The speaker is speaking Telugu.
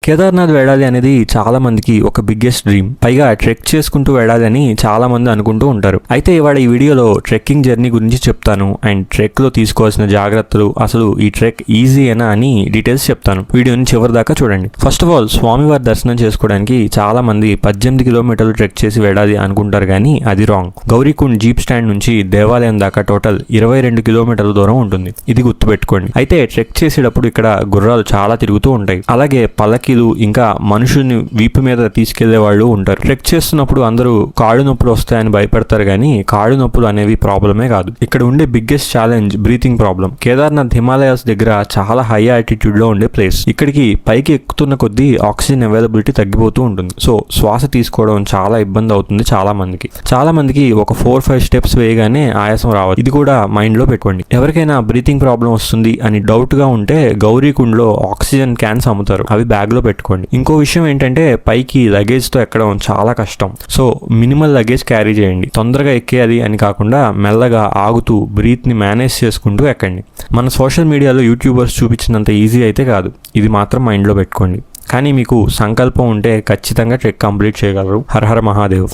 కేదార్నాథ్ వెళ్ళాలి అనేది చాలా మందికి ఒక బిగ్గెస్ట్ డ్రీమ్. పైగా ట్రెక్ చేసుకుంటూ వెళ్ళాలి అని చాలా మంది అనుకుంటూ ఉంటారు. అయితే ఇవాళ ఈ వీడియోలో ట్రెక్కింగ్ జర్నీ గురించి చెప్తాను అండ్ ట్రెక్ లో తీసుకోవాల్సిన జాగ్రత్తలు, అసలు ఈ ట్రెక్ ఈజీయేనా అని డీటెయిల్స్ చెప్తాను. వీడియోని చివరి దాకా చూడండి. ఫస్ట్ ఆఫ్ ఆల్, స్వామివారి దర్శనం చేసుకోవడానికి చాలా మంది 18 కిలోమీటర్లు ట్రెక్ చేసి వెళ్ళాలి అనుకుంటారు, కానీ అది రాంగ్. గౌరీకుండ్ జీప్ స్టాండ్ నుంచి దేవాలయం దాకా టోటల్ 22 కిలోమీటర్ల దూరం ఉంటుంది. ఇది గుర్తుపెట్టుకోండి. అయితే ట్రెక్ చేసేటప్పుడు ఇక్కడ గుర్రాలు చాలా తిరుగుతూ ఉంటాయి. అలాగే పల్లకీలు, ఇంకా మనుషుల్ని వీపు మీద తీసుకెళ్లే వాళ్ళు ఉంటారు. ట్రెక్ చేస్తున్నప్పుడు అందరూ కాళ్ళు నొప్పులు వస్తాయని భయపడతారు, కానీ కాళ్ళు నొప్పులు అనేవి ప్రాబ్లమే కాదు. ఇక్కడ ఉండే biggest challenge breathing problem. Kedarnath Himalayas దగ్గర చాలా హై ఆల్టిట్యూడ్ లో ఉండే ప్లేస్. ఇక్కడికి పైకి ఎక్కుతున్న కొద్దీ ఆక్సిజన్ అవైలబిలిటీ తగ్గిపోతూ ఉంటుంది. సో శ్వాస తీసుకోవడం చాలా ఇబ్బంది అవుతుంది చాలా మందికి ఒక 4-5 స్టెప్స్ వేయగానే ఆయాసం రావచ్చు. ఇది కూడా మైండ్ లో పెట్టుకోండి. ఎవరికైనా బ్రీతింగ్ ప్రాబ్లం వస్తుంది అని డౌట్ గా ఉంటే గౌరీకుండ్ లో ఆక్సిజన్ క్యాన్స్ అమ్ముతారు, అవి బ్యాగ్ లో పెట్టుకోండి. ఇంకో విషయం ఏంటంటే పైకి లగేజ్ తో ఎక్కడం చాలా కష్టం. సో మినిమల్ లగేజ్ క్యారీ చేయండి. తొందరగా ఎక్కేయాలి అని కాకుండా మెల్లగా ఆగుతూ బ్రీత్ ని మేనేజ్ చేసుకుంటూ ఎక్కండి. మన సోషల్ మీడియాలో యూట్యూబర్స్ చూపించినంత ఈజీ అయితే కాదు, ఇది మాత్రం మైండ్ లో పెట్టుకోండి. కానీ మీకు సంకల్పం ఉంటే ఖచ్చితంగా ట్రెక్ కంప్లీట్ చేయగలరు. హర హర మహాదేవ్.